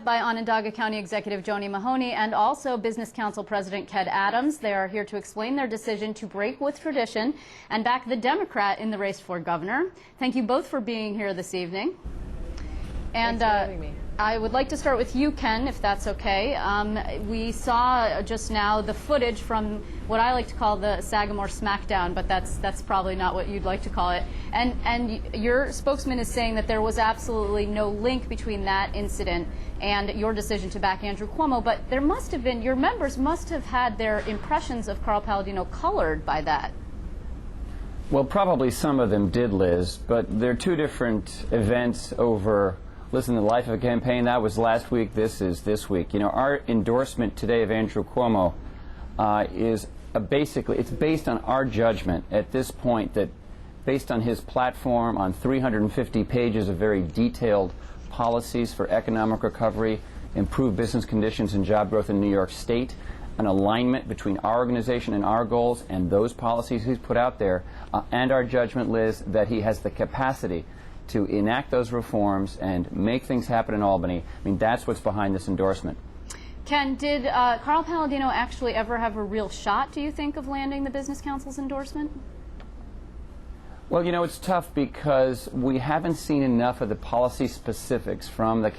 By Onondaga County Executive Joanie Mahoney and also Business Council President Ked Adams. They are here to explain their decision to break with tradition and back the Democrat in the race for governor. Thank you both for being here this evening. And Thanks for having me. I would like to start with you, Ken, if that's okay. We saw just now the footage from what I like to call the Sagamore Smackdown, but that's probably not what you'd like to call it. And your spokesman is saying that there was absolutely no link between that incident and your decision to back Andrew Cuomo, but there must have been, your members must have had their impressions of Carl Palladino colored by that. Well, probably some of them did, Liz, but there are two different events over, listen, the life of a campaign. That was last week, this is this week. You know, our endorsement today of Andrew Cuomo is basically, it's based on our judgment at this point that based on his platform, on 350 pages of very detailed policies for economic recovery, improved business conditions and job growth in New York State, an alignment between our organization and our goals and those policies he's put out there, and our judgment, Liz, that he has the capacity to enact those reforms and make things happen in Albany. I mean, that's what's behind this endorsement. Ken, did Carl Palladino actually ever have a real shot, do you think, of landing the Business Council's endorsement? Well, you know, it's tough because we haven't seen enough of the policy specifics from the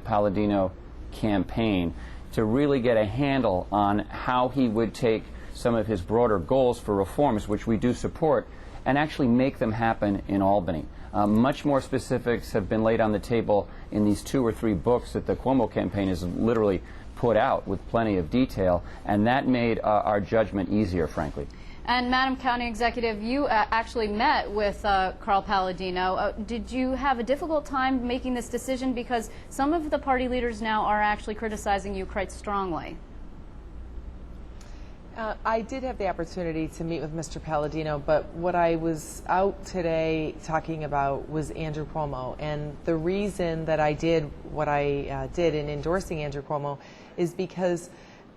Palladino campaign to really get a handle on how he would take some of his broader goals for reforms, which we do support, and actually make them happen in Albany. Much more specifics have been laid on the table in these 2 or 3 books that the Cuomo campaign has literally put out with plenty of detail, and that made our judgment easier, frankly. And Madam County Executive, you actually met with Carl Palladino. Did you have a difficult time making this decision? Because some of the party leaders now are actually criticizing you quite strongly. I did have the opportunity to meet with Mr. Palladino, but what I was out today talking about was Andrew Cuomo. And the reason that I did what I did in endorsing Andrew Cuomo is because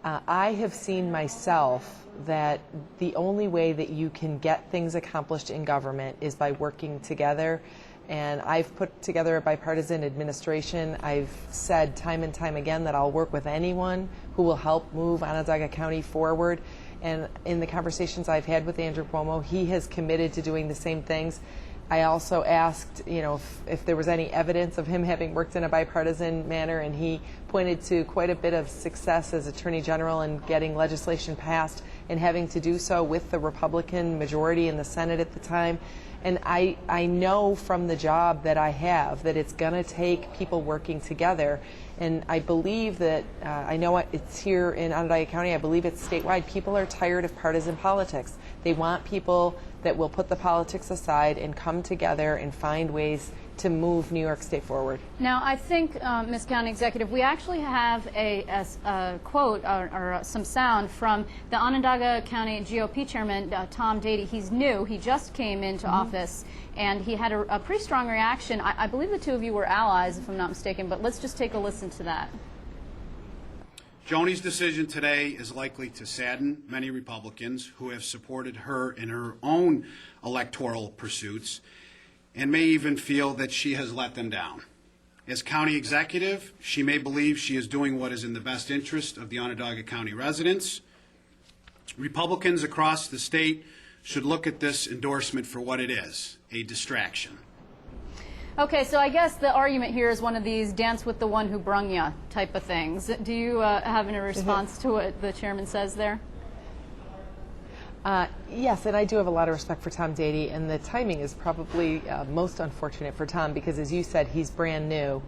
I have seen myself that the only way that you can get things accomplished in government is by working together. And I've put together a bipartisan administration. I've said time and time again that I'll work with anyone who will help move Onondaga County forward. And in the conversations I've had with Andrew Cuomo, he has committed to doing the same things. I also asked, you know, if there was any evidence of him having worked in a bipartisan manner, and he pointed to quite a bit of success as Attorney General in getting legislation passed and having to do so with the Republican majority in the Senate at the time. And I know from the job that I have that it's going to take people working together. And I believe that, I know it's here in Onondaga County, I believe it's statewide, people are tired of partisan politics. They want people that will put the politics aside and come together and find ways to move New York State forward. Now, I think, Ms. County Executive, we actually have a quote or some sound from the Onondaga County GOP Chairman, Tom Dady. He's new. He just came into office, and he had a pretty strong reaction. I believe the two of you were allies, if I'm not mistaken, but let's just take a listen to that. Joanie's decision today is likely to sadden many Republicans who have supported her in her own electoral pursuits and may even feel that she has let them down. As county executive, she may believe she is doing what is in the best interest of the Onondaga County residents. Republicans across the state should look at this endorsement for what it is, a distraction. Okay, so I guess the argument here is one of these dance with the one who brung ya type of things. Do you have any response to what the chairman says there? Yes, and I do have a lot of respect for Tom Dady, and the timing is probably most unfortunate for Tom because, as you said, he's brand new.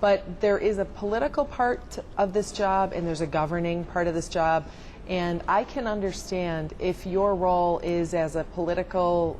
But there is a political part of this job and there's a governing part of this job. And I can understand if your role is as a political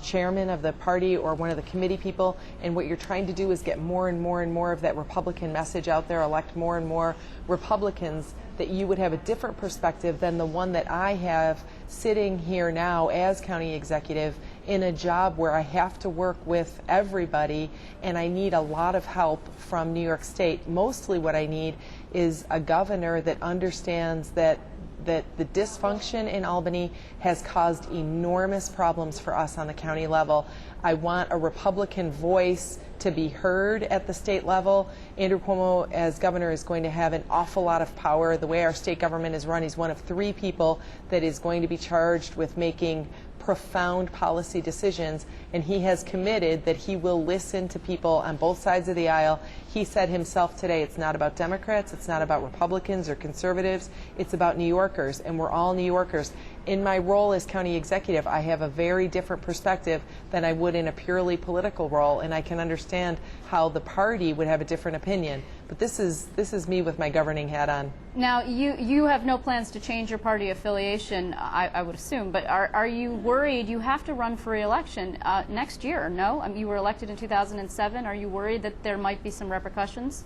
chairman of the party or one of the committee people, and what you're trying to do is get more and more and more of that Republican message out there, elect more and more Republicans, that you would have a different perspective than the one that I have sitting here now as county executive in a job where I have to work with everybody and I need a lot of help from New York State. Mostly what I need is a governor that understands that the dysfunction in Albany has caused enormous problems for us on the county level. I want a Republican voice to be heard at the state level. Andrew Cuomo, as governor, is going to have an awful lot of power. The way our state government is run, he's one of 3 people that is going to be charged with making profound policy decisions, and he has committed that he will listen to people on both sides of the aisle. He said himself today, it's not about Democrats, it's not about Republicans or conservatives, it's about New Yorkers, and we're all New Yorkers. In my role as county executive, I have a very different perspective than I would in a purely political role, and I can understand how the party would have a different opinion. But this is me with my governing hat on. Now, you have no plans to change your party affiliation, I would assume, but are you worried? You have to run for re-election next year, no? I mean, you were elected in 2007. Are you worried that there might be some repercussions?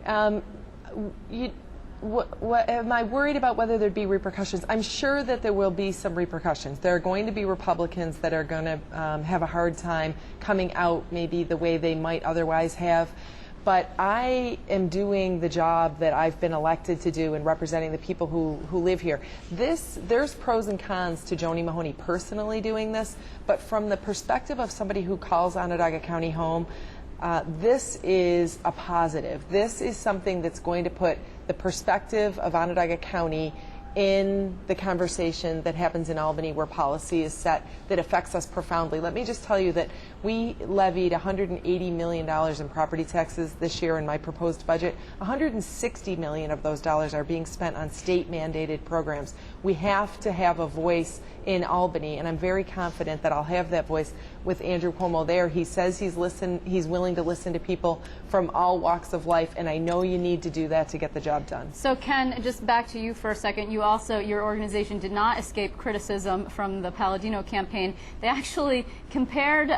Am I worried about whether there'd be repercussions? I'm sure that there will be some repercussions. There are going to be Republicans that are going to have a hard time coming out maybe the way they might otherwise have. But I am doing the job that I've been elected to do in representing the people who live here. There's pros and cons to Joanie Mahoney personally doing this, but from the perspective of somebody who calls Onondaga County home, this is a positive. This is something that's going to put the perspective of Onondaga County in the conversation that happens in Albany, where policy is set that affects us profoundly. Let me just tell you that we levied $180 million in property taxes this year in my proposed budget. $160 million of those dollars are being spent on state-mandated programs. We have to have a voice in Albany, and I'm very confident that I'll have that voice with Andrew Cuomo there. He says he's willing to listen to people from all walks of life, and I know you need to do that to get the job done. So Ken, just back to you for a second. Your organization did not escape criticism from the Palladino campaign. They actually compared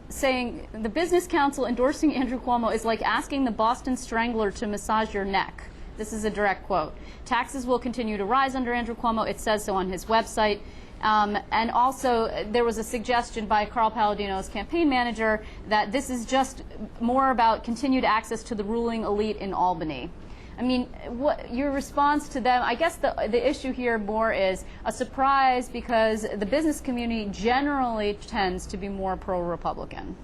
saying the Business Council endorsing Andrew Cuomo is like asking the Boston Strangler to massage your neck. This is a direct quote. Taxes will continue to rise under Andrew Cuomo. It says so on his website. And also, there was a suggestion by Carl Palladino's campaign manager that this is just more about continued access to the ruling elite in Albany. I mean, what your response to them? I guess the issue here more is a surprise because the business community generally tends to be more pro-Republican.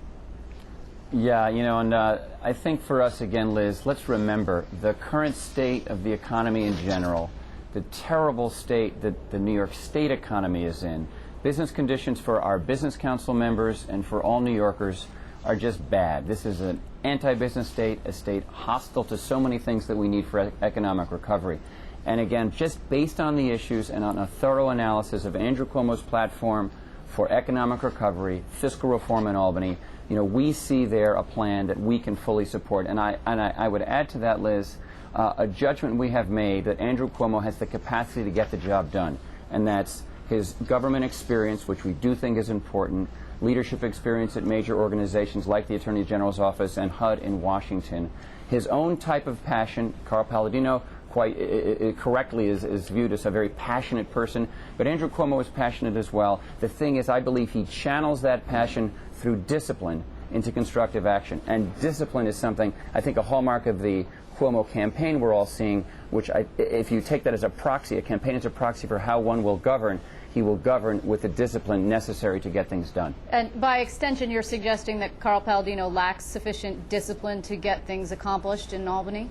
Yeah, and I think for us, again, Liz, let's remember the current state of the economy in general, the terrible state that the New York State economy is in. Business conditions for our business council members and for all New Yorkers are just bad. This is an anti-business state, a state hostile to so many things that we need for economic recovery. And again, just based on the issues and on a thorough analysis of Andrew Cuomo's platform for economic recovery, fiscal reform in Albany, we see there a plan that we can fully support. And I would add to that, Liz, a judgment we have made that Andrew Cuomo has the capacity to get the job done. And that's his government experience, which we do think is important, leadership experience at major organizations like the Attorney General's office and HUD in Washington, his own type of passion. Carl Palladino quite correctly is viewed as a very passionate person, but Andrew Cuomo is passionate as well. The thing is, I believe he channels that passion through discipline into constructive action. And discipline is something, I think, a hallmark of the Cuomo campaign we're all seeing, which if you take that as a proxy, a campaign as a proxy for how one will govern, he will govern with the discipline necessary to get things done. And by extension, you're suggesting that Carl Palladino lacks sufficient discipline to get things accomplished in Albany?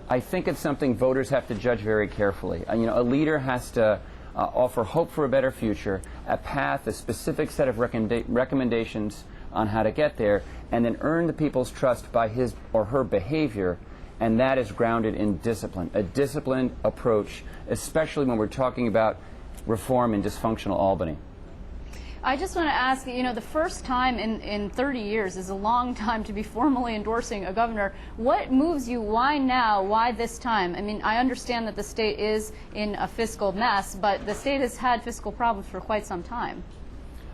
I think it's something voters have to judge very carefully. A leader has to offer hope for a better future, a path, a specific set of recommendations on how to get there, and then earn the people's trust by his or her behavior, and that is grounded in discipline, a disciplined approach, especially when we're talking about reform in dysfunctional Albany. I just want to ask, the first time in 30 years is a long time to be formally endorsing a governor. What moves you? Why now? Why this time? I mean, I understand that the state is in a fiscal mess, but the state has had fiscal problems for quite some time.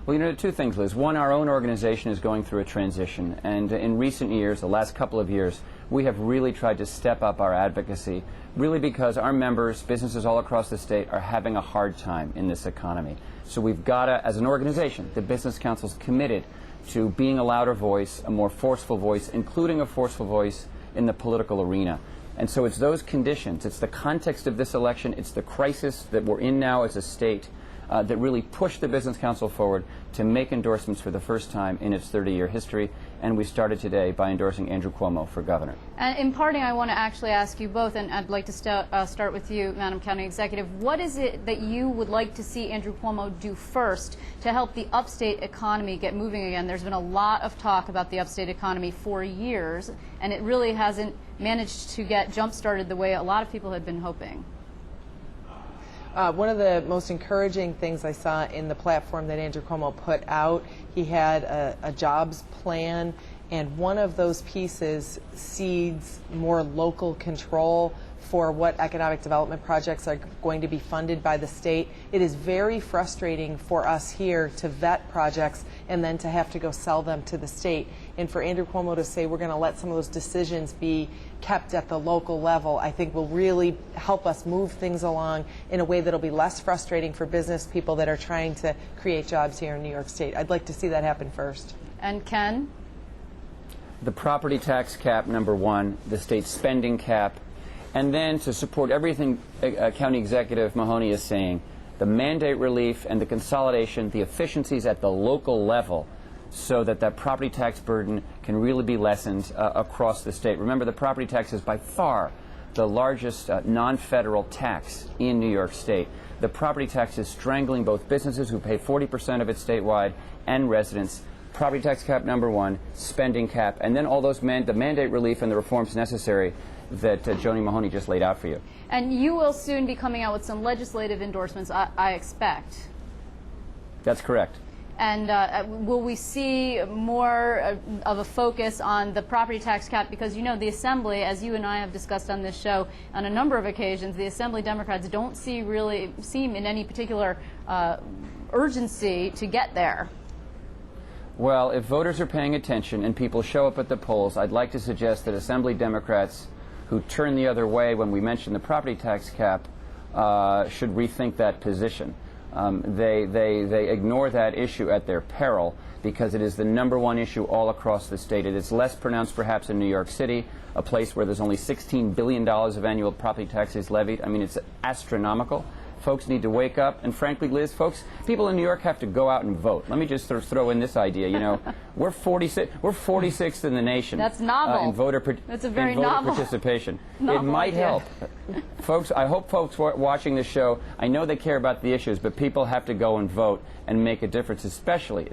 Well, two things, Liz. One, our own organization is going through a transition, and in recent years, the last couple of years, we have really tried to step up our advocacy, really because our members, businesses all across the state, are having a hard time in this economy. So we've got to, as an organization, the Business Council's committed to being a louder voice, a more forceful voice, including a forceful voice in the political arena. And so it's those conditions, it's the context of this election, it's the crisis that we're in now as a state, that really pushed the Business Council forward to make endorsements for the first time in its 30-year history. And we started today by endorsing Andrew Cuomo for governor. And in parting, I want to actually ask you both, and I'd like to start with you, Madam County Executive. What is it that you would like to see Andrew Cuomo do first to help the upstate economy get moving again? There's been a lot of talk about the upstate economy for years, and it really hasn't managed to get jump-started the way a lot of people had been hoping. One of the most encouraging things I saw in the platform that Andrew Cuomo put out, he had a jobs plan, and one of those pieces seeds more local control for what economic development projects are going to be funded by the state. It is very frustrating for us here to vet projects and then to have to go sell them to the state. And for Andrew Cuomo to say we're going to let some of those decisions be kept at the local level, I think will really help us move things along in a way that'll be less frustrating for business people that are trying to create jobs here in New York State. I'd like to see that happen first. And Ken? The property tax cap, number one, the state spending cap, and then to support everything County Executive Mahoney is saying, the mandate relief and the consolidation, the efficiencies at the local level, so that that property tax burden can really be lessened across the state. Remember, the property tax is by far the largest non-federal tax in New York State. The property tax is strangling both businesses who pay 40% of it statewide and residents. Property tax cap, number one, spending cap, and then all those the mandate relief and the reforms necessary that Joanie Mahoney just laid out for you. And you will soon be coming out with some legislative endorsements, I expect. That's correct. And will we see more of a focus on the property tax cap? Because, you know, the Assembly, as you and I have discussed on this show on a number of occasions, the Assembly Democrats don't seem in any particular urgency to get there. Well, if voters are paying attention and people show up at the polls, I'd like to suggest that Assembly Democrats who turn the other way when we mention the property tax cap should rethink that position. They ignore that issue at their peril because it is the number one issue all across the state. It is less pronounced perhaps in New York City, a place where there's only $16 billion of annual property taxes levied. I mean, it's astronomical. Folks need to wake up, and frankly, Liz, people in New York have to go out and vote. Let me just sort of throw in this idea. You know, we're 46th in the nation. That's novel. In voter That's a very novel participation. Novel it might idea. help, folks. I hope folks watching this show. I know they care about the issues, but people have to go and vote and make a difference, especially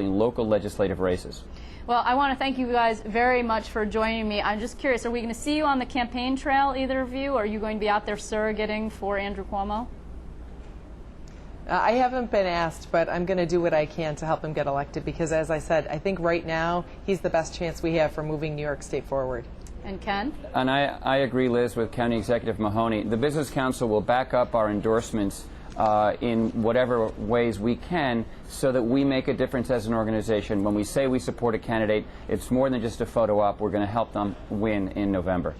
in local legislative races. Well, I want to thank you guys very much for joining me. I'm just curious, are we going to see you on the campaign trail, either of you? Are you going to be out there surrogating for Andrew Cuomo? I haven't been asked, but I'm going to do what I can to help him get elected because, as I said, I think right now he's the best chance we have for moving New York State forward. And Ken? And I agree, Liz, with County Executive Mahoney. The Business Council will back up our endorsements in whatever ways we can so that we make a difference as an organization. When we say we support a candidate, it's more than just a photo op. We're going to help them win in November.